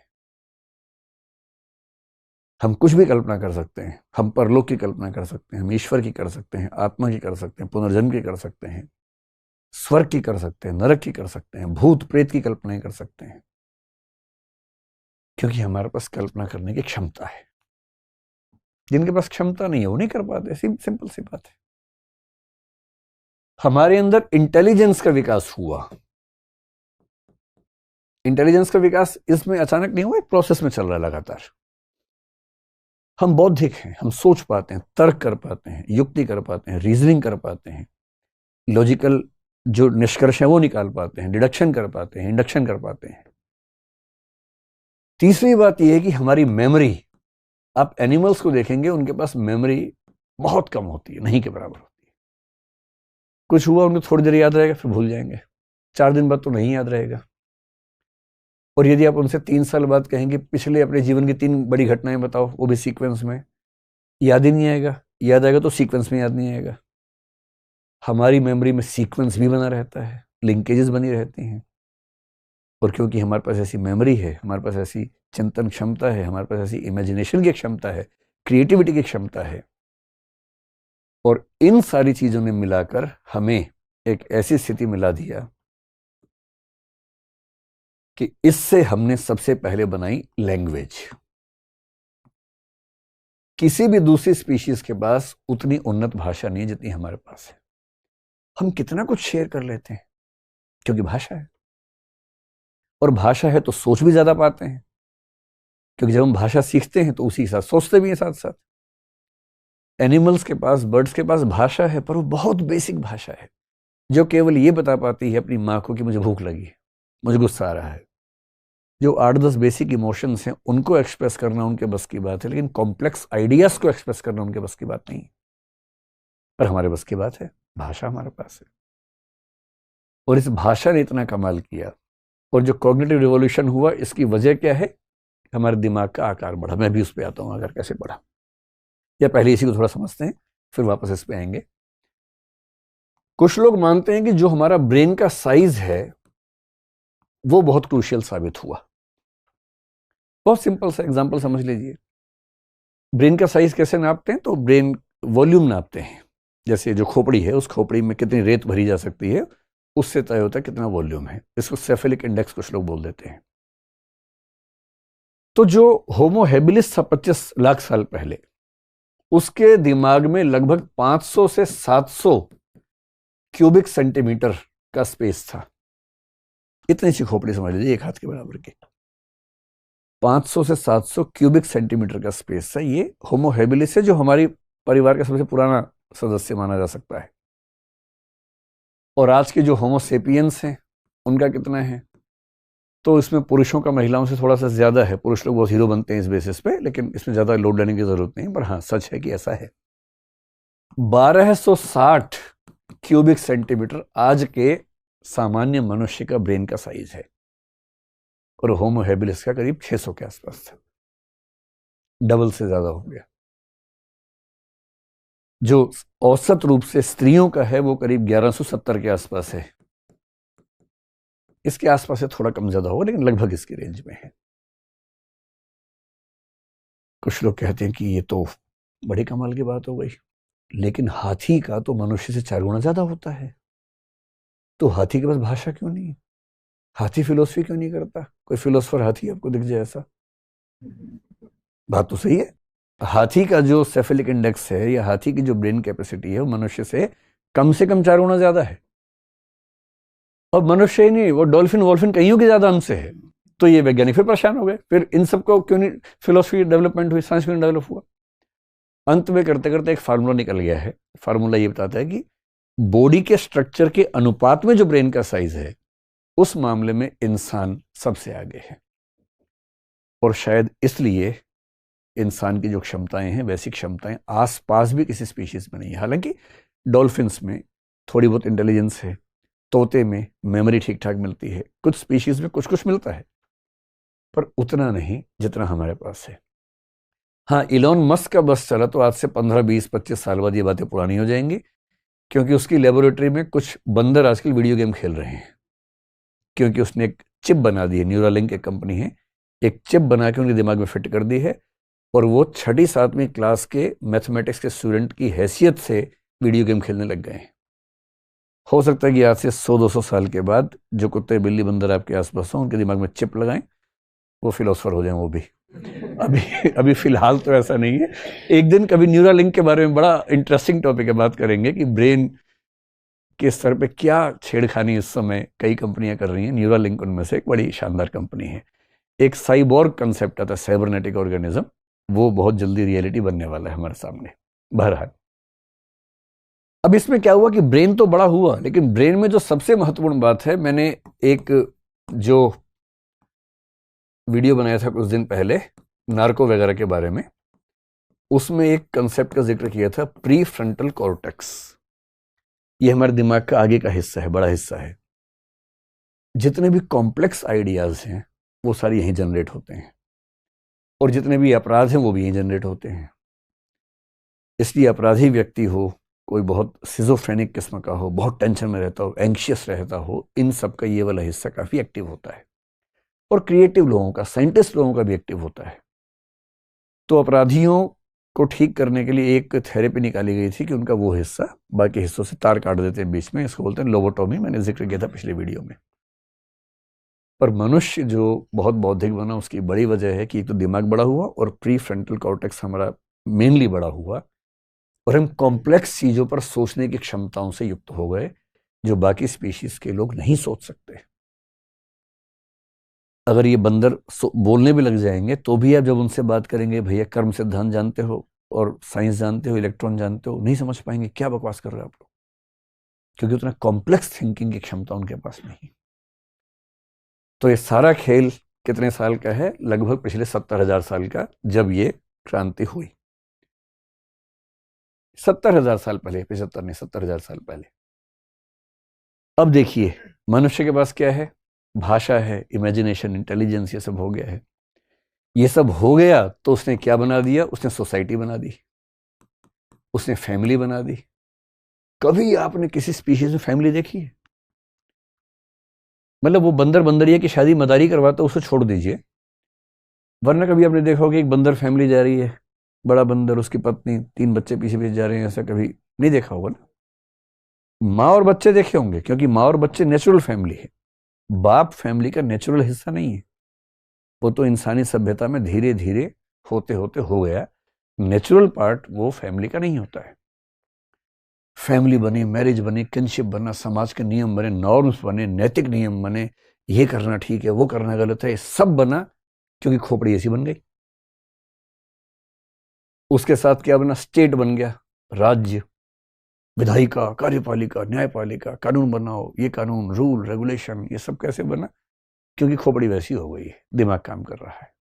हम कुछ भी कल्पना कर सकते हैं। हम परलोक की कल्पना कर सकते हैं, हम ईश्वर की कर सकते हैं, आत्मा की कर सकते हैं, पुनर्जन्म की कर सकते हैं, स्वर्ग की कर सकते हैं, नरक की कर सकते हैं, भूत प्रेत की कल्पनाएं कर सकते हैं, क्योंकि हमारे पास कल्पना करने की क्षमता है। जिनके पास क्षमता नहीं है वो नहीं कर पाते, सिंपल सी बात है। हमारे अंदर इंटेलिजेंस का विकास हुआ। इंटेलिजेंस का विकास इसमें अचानक नहीं हुआ, एक प्रोसेस में चल रहा है लगातार। हम बौद्धिक हैं, हम सोच पाते हैं, तर्क कर पाते हैं, युक्ति कर पाते हैं, रीजनिंग कर पाते हैं, लॉजिकल जो निष्कर्ष है वो निकाल पाते हैं, डिडक्शन कर पाते हैं, इंडक्शन कर पाते हैं। तीसरी बात यह है कि हमारी मेमोरी, आप एनिमल्स को देखेंगे उनके पास मेमोरी बहुत कम होती है, नहीं के बराबर होती है। कुछ हुआ उनको थोड़ी देर याद रहेगा, फिर भूल जाएंगे, 4 दिन बाद तो नहीं याद रहेगा। और यदि आप उनसे 3 साल बाद कहेंगे पिछले अपने जीवन की 3 बड़ी घटनाएं बताओ, वो भी सीक्वेंस में, याद ही नहीं आएगा। याद आएगा तो सीक्वेंस में याद नहीं आएगा। हमारी मेमोरी में सीक्वेंस भी बना रहता है, लिंकेजेस बनी रहती हैं। और क्योंकि हमारे पास ऐसी मेमोरी है, हमारे पास ऐसी चिंतन क्षमता है, हमारे पास ऐसी इमेजिनेशन की क्षमता है, क्रिएटिविटी की क्षमता है, और इन सारी चीजों ने मिलाकर हमें एक ऐसी स्थिति मिला दिया कि इससे हमने सबसे पहले बनाई लैंग्वेज। किसी भी दूसरी स्पीशीज के पास उतनी उन्नत भाषा नहीं है जितनी हमारे पास है। हम कितना कुछ शेयर कर लेते हैं क्योंकि भाषा है, और भाषा है तो सोच भी ज्यादा पाते हैं, क्योंकि जब हम भाषा सीखते हैं तो उसी के साथ सोचते भी हैं साथ साथ। एनिमल्स के पास, बर्ड्स के पास भाषा है, पर वो बहुत बेसिक भाषा है जो केवल ये बता पाती है अपनी माँ को कि मुझे भूख लगी है, मुझे गुस्सा आ रहा है। जो 8-10 बेसिक इमोशंस हैं उनको एक्सप्रेस करना उनके बस की बात है, लेकिन कॉम्प्लेक्स आइडियाज को एक्सप्रेस करना उनके बस की बात नहीं। पर हमारे बस की बात है, भाषा हमारे पास है। और इस भाषा ने इतना कमाल किया, और जो कॉग्निटिव रिवॉल्यूशन हुआ इसकी वजह क्या है? हमारे दिमाग का आकार बढ़ा। मैं भी उस पर आता हूँ, आकार कैसे बढ़ा, या पहले इसी को थोड़ा समझते हैं फिर वापस इस पे आएंगे। कुछ लोग मानते हैं कि जो हमारा ब्रेन का साइज है वो बहुत क्रूशियल साबित हुआ। बहुत सिंपल सा एग्जांपल समझ लीजिए। ब्रेन का साइज कैसे नापते हैं? तो ब्रेन वॉल्यूम नापते हैं। जैसे जो खोपड़ी है, उस खोपड़ी में कितनी रेत भरी जा सकती है, उससे तय होता है कितना वॉल्यूम है। इसको सेफेलिक इंडेक्स कुछ लोग बोल देते हैं। तो जो होमो हेबिलिस था 25 लाख साल पहले, उसके दिमाग में लगभग 500 से 700 क्यूबिक सेंटीमीटर का स्पेस था। इतनी सी खोपड़ी समझ लीजिए, एक हाथ के बराबर की। 500 से 700 क्यूबिक सेंटीमीटर का स्पेस है। ये होमो हेबिलिस है, जो हमारी परिवार का सबसे पुराना सदस्य माना जा सकता है। और आज के जो होमो सेपियंस हैं उनका कितना है? तो इसमें पुरुषों का महिलाओं से थोड़ा सा ज्यादा है। पुरुष लोग बहुत हीरो बनते हैं इस बेसिस पे, लेकिन इसमें ज्यादा लोड लेने की जरूरत नहीं। पर हाँ, सच है कि ऐसा है। 1260 क्यूबिक सेंटीमीटर आज के सामान्य मनुष्य का ब्रेन का साइज है, और होमो हेबिलिस का करीब 600 के आसपास था। डबल से ज्यादा हो गया। जो औसत रूप से स्त्रियों का है वो करीब 1170 के आसपास है। इसके आसपास से थोड़ा कम ज्यादा होगा, लेकिन लगभग इसकी रेंज में है। कुछ लोग कहते हैं कि ये तो बड़ी कमाल की बात हो गई, लेकिन हाथी का तो मनुष्य से 4 गुना ज्यादा होता है। तो हाथी के पास भाषा क्यों नहीं है? हाथी फिलोसफी क्यों नहीं करता? कोई फिलोसफर हाथी आपको दिख जाए ऐसा? बात तो सही है। हाथी का जो सेफेलिक इंडेक्स है, या हाथी की जो ब्रेन कैपेसिटी है, वो मनुष्य से कम 4 गुना ज्यादा है। और मनुष्य ही नहीं, वो डॉल्फिन वॉल्फिन कईयों की ज्यादा हमसे है। तो ये वैज्ञानिक फिर परेशान हो गए, फिर इन सबको क्यों नहीं फिलोसफी डेवलपमेंट हुई, साइंस क्यों नहीं डेवलप हुआ? अंत में करते करते एक फार्मूला निकल गया है। फार्मूला ये बताता है कि बॉडी के स्ट्रक्चर के अनुपात में जो ब्रेन का साइज है, उस मामले में इंसान सबसे आगे है। और शायद इसलिए इंसान की जो क्षमताएं हैं वैसी क्षमताएं आसपास भी किसी स्पीशीज में नहीं है। हालांकि डॉल्फिन्स में थोड़ी बहुत इंटेलिजेंस है, तोते में मेमोरी ठीक ठाक मिलती है, कुछ स्पीशीज में कुछ कुछ मिलता है, पर उतना नहीं जितना हमारे पास है। हाँ, इलॉन मस्क का बस चला तो आज से 15, 20, 25 साल बाद ये बातें पुरानी हो जाएंगी, क्योंकि उसकी लेबोरेटरी में कुछ बंदर आजकल वीडियो गेम खेल रहे हैं, क्योंकि उसने एक चिप बना दी है। न्यूरालिंक एक कंपनी है, एक चिप बना के उनके दिमाग में फिट कर दी है, और वो 6ठी 7वीं क्लास के मैथमेटिक्स के स्टूडेंट की हैसियत से वीडियो गेम खेलने लग गए हैं। हो सकता है कि आज से 100-200 साल के बाद जो कुत्ते बिल्ली बंदर आपके आसपास हों, उनके दिमाग में चिप लगाएं, वो फिलोसफर हो जाएं वो भी। अभी फिलहाल तो ऐसा नहीं है। एक दिन कभी न्यूरालिंक के बारे में बड़ा इंटरेस्टिंग टॉपिक है, बात करेंगे कि ब्रेन के स्तर पे क्या छेड़खानी इस समय कई कंपनियां कर रही हैं। न्यूरालिंक उनमें से एक बड़ी शानदार कंपनी है। एक साइबोर्ग कंसेप्ट आता है, साइबरनेटिक ऑर्गेनिज्म, वो बहुत जल्दी रियलिटी बनने वाला है हमारे सामने। बहरहाल, अब इसमें क्या हुआ कि ब्रेन तो बड़ा हुआ, लेकिन ब्रेन में जो सबसे महत्वपूर्ण बात है, मैंने एक जो वीडियो बनाया था कुछ दिन पहले नार्को वगैरह के बारे में, उसमें एक कंसेप्ट का जिक्र किया था, प्री फ्रंटल कॉर्टेक्स। ये हमारे दिमाग का आगे का हिस्सा है, बड़ा हिस्सा है। जितने भी कॉम्प्लेक्स आइडियाज हैं वो सारे यहीं जनरेट होते हैं, और जितने भी अपराध हैं वो भी यहीं जनरेट होते हैं। इसलिए अपराधी व्यक्ति हो, कोई बहुत सिजोफ्रेनिक किस्म का हो, बहुत टेंशन में रहता हो, एंग्शियस रहता हो, इन सब का ये वाला हिस्सा काफ़ी एक्टिव होता है। और क्रिएटिव लोगों का, साइंटिस्ट लोगों का भी एक्टिव होता है। तो अपराधियों को ठीक करने के लिए एक थेरेपी निकाली गई थी कि उनका वो हिस्सा बाकी हिस्सों से तार काट देते हैं बीच में। इसको बोलते हैं लोबोटॉमी, मैंने जिक्र किया था पिछले वीडियो में। पर मनुष्य जो बहुत बौद्धिक बना, उसकी बड़ी वजह है कि एक तो दिमाग बड़ा हुआ और प्री फ्रंटल कॉर्टेक्स हमारा मेनली बड़ा हुआ, और हम कॉम्प्लेक्स चीज़ों पर सोचने की क्षमताओं से युक्त हो गए, जो बाकी स्पीशीज के लोग नहीं सोच सकते। अगर ये बंदर बोलने भी लग जाएंगे तो भी आप जब उनसे बात करेंगे, भैया कर्म सिद्धांत जानते हो और साइंस जानते हो, इलेक्ट्रॉन जानते हो, नहीं समझ पाएंगे क्या बकवास कर रहे हो आप लोग, क्योंकि उतना कॉम्प्लेक्स थिंकिंग की क्षमता उनके पास नहीं। तो ये सारा खेल कितने साल का है? लगभग पिछले 70,000 साल का, जब ये क्रांति हुई। 70,000 साल पहले, 75 नहीं, 70,000 साल पहले। अब देखिए, मनुष्य के पास क्या है? भाषा है, इमेजिनेशन, इंटेलिजेंस, ये सब हो गया है। ये सब हो गया तो उसने क्या बना दिया? उसने सोसाइटी बना दी, उसने फैमिली बना दी। कभी आपने किसी स्पीशीज में फैमिली देखी है? मतलब वो बंदर बंदरिया की शादी मदारी करवाता, उसे छोड़ दीजिए, वरना कभी आपने देखा होगा एक बंदर फैमिली जा रही है, बड़ा बंदर, उसकी पत्नी, 3 बच्चे पीछे पीछे जा रहे हैं, ऐसा कभी नहीं देखा होगा ना? माँ और बच्चे देखे होंगे, क्योंकि माँ और बच्चे नेचुरल फैमिली है। बाप फैमिली का नेचुरल हिस्सा नहीं है, वो तो इंसानी सभ्यता में धीरे धीरे होते होते हो गया। नेचुरल पार्ट वो फैमिली का नहीं होता है। फैमिली बनी, मैरिज बनी, किनशिप बना, समाज के नियम बने, नॉर्म्स बने, नैतिक नियम बने, ये करना ठीक है, वो करना गलत है, सब बना क्योंकि खोपड़ी ऐसी बन गई। उसके साथ क्या बना? स्टेट बन गया, राज्य, विधायिका, कार्यपालिका, न्यायपालिका, कानून बनाओ, ये कानून, रूल, रेगुलेशन, ये सब कैसे बना? क्योंकि खोपड़ी वैसी हो गई है, दिमाग काम कर रहा है।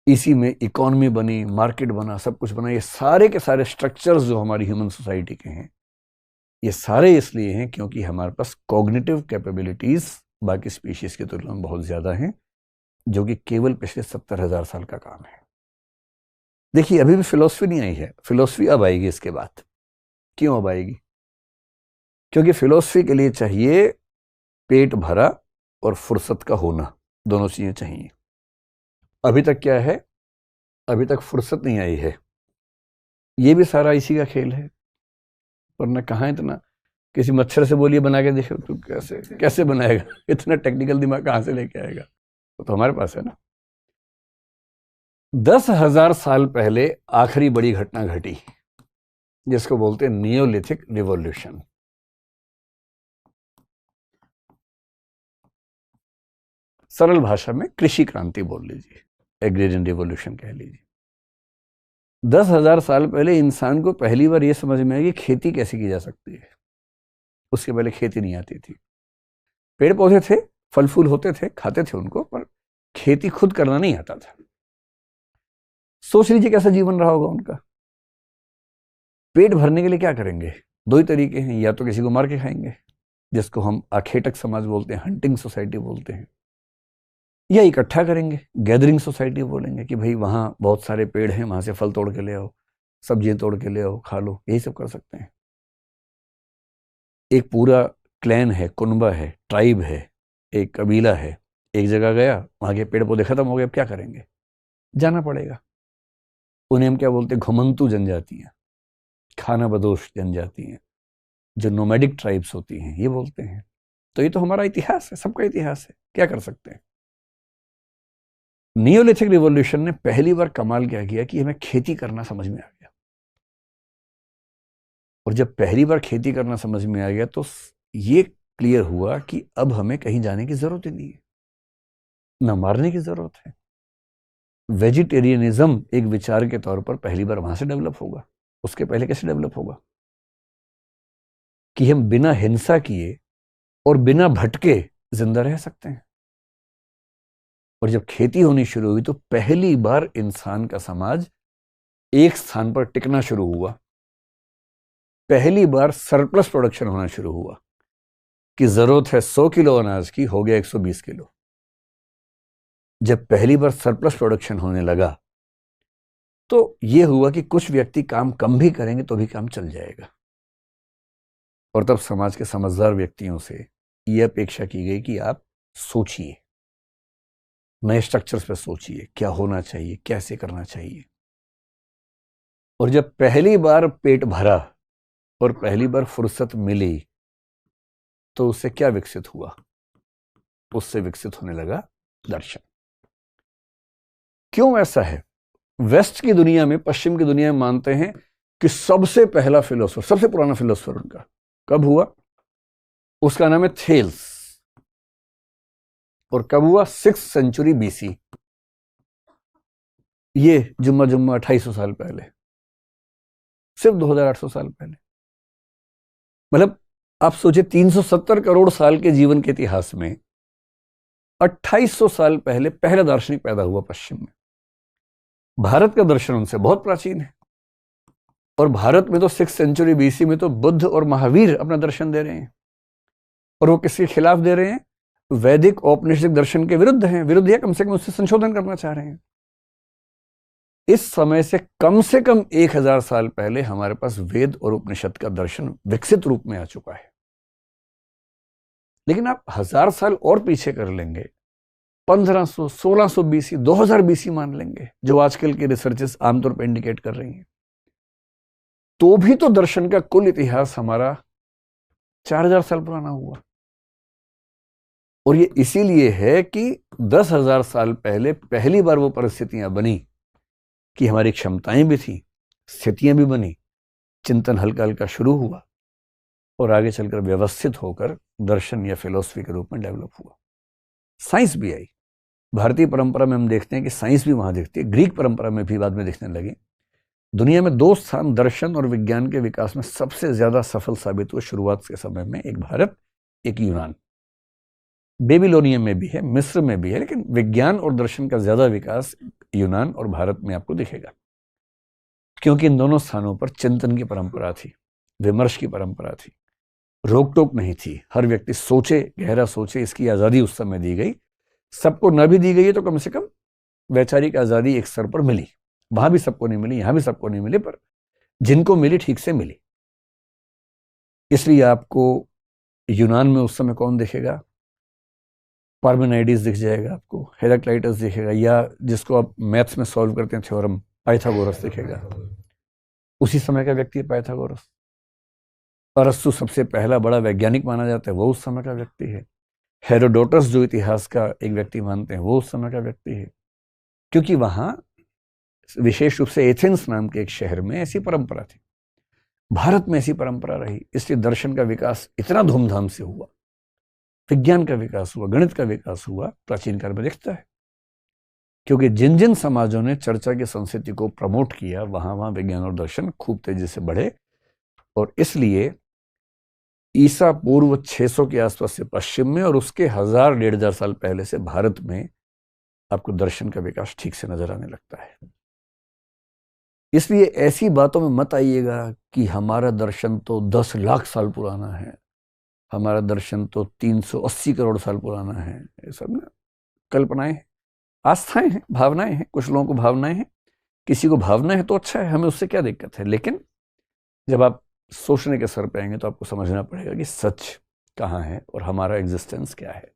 इसी में इकोनॉमी बनी, मार्केट बना, सब कुछ बना। ये सारे के सारे स्ट्रक्चर्स जो हमारी ह्यूमन सोसाइटी के हैं, ये सारे इसलिए हैं क्योंकि हमारे पास कॉग्निटिव कैपेबिलिटीज बाकी स्पीशीज की तुलना में बहुत ज्यादा हैं, जो कि केवल पिछले 70,000 साल का काम है। देखिए, अभी भी फिलॉसफी नहीं आई है, फिलॉसफी अब आएगी इसके बाद। क्यों अब आएगी? क्योंकि फिलॉसफी के लिए चाहिए पेट भरा और फुर्सत का होना, दोनों चीजें चाहिए। अभी तक क्या है? अभी तक फुर्सत नहीं आई है। ये भी सारा इसी का खेल है, वरना कहाँ इतना। किसी मच्छर से बोलिए बना के देखो, तू कैसे कैसे बनाएगा? इतना टेक्निकल दिमाग कहाँ से लेके आएगा? वो तो हमारे पास है ना। 10,000 साल पहले आखिरी बड़ी घटना घटी, जिसको बोलते हैं नियोलिथिक रिवॉल्यूशन। सरल भाषा में कृषि क्रांति बोल लीजिए, एग्रेरियन रिवॉल्यूशन कह लीजिए। 10,000 साल पहले इंसान को पहली बार यह समझ में आई कि खेती कैसे की जा सकती है। उसके पहले खेती नहीं आती थी। पेड़ पौधे थे, फल फूल होते थे, खाते थे उनको, पर खेती खुद करना नहीं आता था। सोच लीजिए कैसा जीवन रहा होगा उनका। पेट भरने के लिए क्या करेंगे? दो ही तरीके हैं, या तो किसी को मार के खाएंगे, जिसको हम आखेटक समाज बोलते हैं, हंटिंग सोसाइटी बोलते हैं, या इकट्ठा करेंगे, गैदरिंग सोसाइटी बोलेंगे कि भाई वहां बहुत सारे पेड़ हैं, वहां से फल तोड़ के ले आओ, सब्जियां तोड़ के ले आओ, खा लो, यही सब कर सकते हैं। एक पूरा क्लैन है, कुनबा है, ट्राइब है, एक कबीला है, एक जगह गया, वहां के पेड़ पौधे खत्म हो गए, अब क्या करेंगे? जाना पड़ेगा। उन्हें हम क्या बोलते हैं? घुमंतु जनजातियां, खाना बदोश जनजातियां, जो नोमैडिक ट्राइब्स होती हैं, ये बोलते हैं। तो ये तो हमारा इतिहास है, सबका इतिहास है, क्या कर सकते हैं। नियोलिथिक रिवॉल्यूशन ने पहली बार कमाल क्या किया कि हमें खेती करना समझ में आ गया। और जब पहली बार खेती करना समझ में आ गया तो ये क्लियर हुआ कि अब हमें कहीं जाने की जरूरत ही नहीं है, न मारने की जरूरत है। वेजिटेरियनिज्म एक विचार के तौर पर पहली बार वहां से डेवलप होगा। उसके पहले कैसे डेवलप होगा? कि हम बिना हिंसा किए और बिना भटके जिंदा रह सकते हैं। और जब खेती होनी शुरू हुई तो पहली बार इंसान का समाज एक स्थान पर टिकना शुरू हुआ। पहली बार सरप्लस प्रोडक्शन होना शुरू हुआ कि जरूरत है 100 किलो अनाज की, हो गया 120 किलो। जब पहली बार सरप्लस प्रोडक्शन होने लगा तो यह हुआ कि कुछ व्यक्ति काम कम भी करेंगे तो भी काम चल जाएगा। और तब समाज के समझदार व्यक्तियों से यह अपेक्षा की गई कि आप सोचिए, नए स्ट्रक्चर्स पर सोचिए, क्या होना चाहिए, कैसे करना चाहिए। और जब पहली बार पेट भरा और पहली बार फुर्सत मिली तो उससे क्या विकसित हुआ? उससे विकसित होने लगा दर्शन। क्यों ऐसा है? वेस्ट की दुनिया में, पश्चिम की दुनिया में मानते हैं कि सबसे पहला फिलोसोफर, सबसे पुराना फिलोसोफर उनका कब हुआ? उसका नाम है थेल्स। और कब हुआ? 6th century BC। ये जुम्मा 2800 साल पहले, सिर्फ 2800 साल पहले। मतलब आप सोचिए 370 करोड़ साल के जीवन के इतिहास में 2800 साल पहले पहला दार्शनिक पैदा हुआ पश्चिम में। भारत का दर्शन उनसे बहुत प्राचीन है। और भारत में तो 6th सेंचुरी BC में तो बुद्ध और महावीर अपना दर्शन दे रहे हैं। और वो किसके खिलाफ दे रहे हैं? वैदिक औपनिषदिक दर्शन के विरुद्ध हैं, विरुद्ध या कम से कम उससे संशोधन करना चाह रहे हैं। इस समय से कम 1000 साल पहले हमारे पास वेद और उपनिषद का दर्शन विकसित रूप में आ चुका है। लेकिन आप 1000 साल और पीछे कर लेंगे, 1500, 1600 BC, 2000 BC मान लेंगे, जो आजकल के रिसर्चेस आमतौर पर इंडिकेट कर रही हैं, तो भी तो दर्शन का कुल इतिहास हमारा 4000 साल पुराना हुआ। और ये इसीलिए है कि 10,000 साल पहले पहली बार वो परिस्थितियां बनी कि हमारी क्षमताएं भी थी, स्थितियां भी बनी, चिंतन हल्का हल्का शुरू हुआ और आगे चलकर व्यवस्थित होकर दर्शन या फिलॉसफी के रूप में डेवलप हुआ। साइंस भी आई। भारतीय परंपरा में हम देखते हैं कि साइंस भी वहां दिखती है, ग्रीक परंपरा में भी बाद में दिखने लगी। दुनिया में 2 स्थान दर्शन और विज्ञान के विकास में सबसे ज्यादा सफल साबित हुए शुरुआत के समय में, एक भारत, एक यूनान। बेबीलोनियम में भी है, मिस्र में भी है, लेकिन विज्ञान और दर्शन का ज्यादा विकास यूनान और भारत में आपको दिखेगा, क्योंकि इन दोनों स्थानों पर चिंतन की परंपरा थी, विमर्श की परंपरा थी, रोक टोक नहीं थी। हर व्यक्ति सोचे, गहरा सोचे, इसकी आजादी उस समय दी गई। सबको न भी दी गई है तो कम से कम वैचारिक आजादी एक स्तर पर मिली। वहां भी सबको नहीं मिली, यहां भी सबको नहीं मिली, पर जिनको मिली ठीक से मिली। इसलिए आपको यूनान में उस समय कौन दिखेगा? पार्मेनाइडिस दिख जाएगा आपको, हेराक्लाइटस दिखेगा, या जिसको आप मैथ्स में सॉल्व करते हैं थ्योरम, पाइथागोरस दिखेगा। उसी समय का व्यक्ति है पाइथागोरस। अरस्तु सबसे पहला बड़ा वैज्ञानिक माना जाता है, वो उस समय का व्यक्ति है। हेरोडोटस जो इतिहास का एक व्यक्ति मानते हैं, वो उस समय का व्यक्ति है। क्योंकि वहां विशेष रूप से एथेंस नाम के एक शहर में ऐसी परंपरा थी। भारत में ऐसी परंपरा रही, इसलिए दर्शन का विकास इतना धूमधाम से हुआ, विज्ञान का विकास हुआ, गणित का विकास हुआ, प्राचीन काल में दिखता है। क्योंकि जिन जिन समाजों ने चर्चा की संस्कृति को प्रमोट किया, वहां वहां विज्ञान और दर्शन खूब तेजी से बढ़े। और इसलिए ईसा पूर्व 600 के आसपास से पश्चिम में और उसके 1000-1500 साल पहले से भारत में आपको दर्शन का विकास ठीक से नजर आने लगता है। इसलिए ऐसी बातों में मत आइएगा कि हमारा दर्शन तो 10 लाख साल पुराना है, हमारा दर्शन तो 380 करोड़ साल पुराना है। ये सब ना कल्पनाएं हैं, आस्थाएं हैं, भावनाएं हैं। कुछ लोगों को भावनाएं हैं, किसी को भावना है तो अच्छा है, हमें उससे क्या दिक्कत है। लेकिन जब आप सोचने के स्तर पे आएंगे तो आपको समझना पड़ेगा कि सच कहाँ है और हमारा एग्जिस्टेंस क्या है।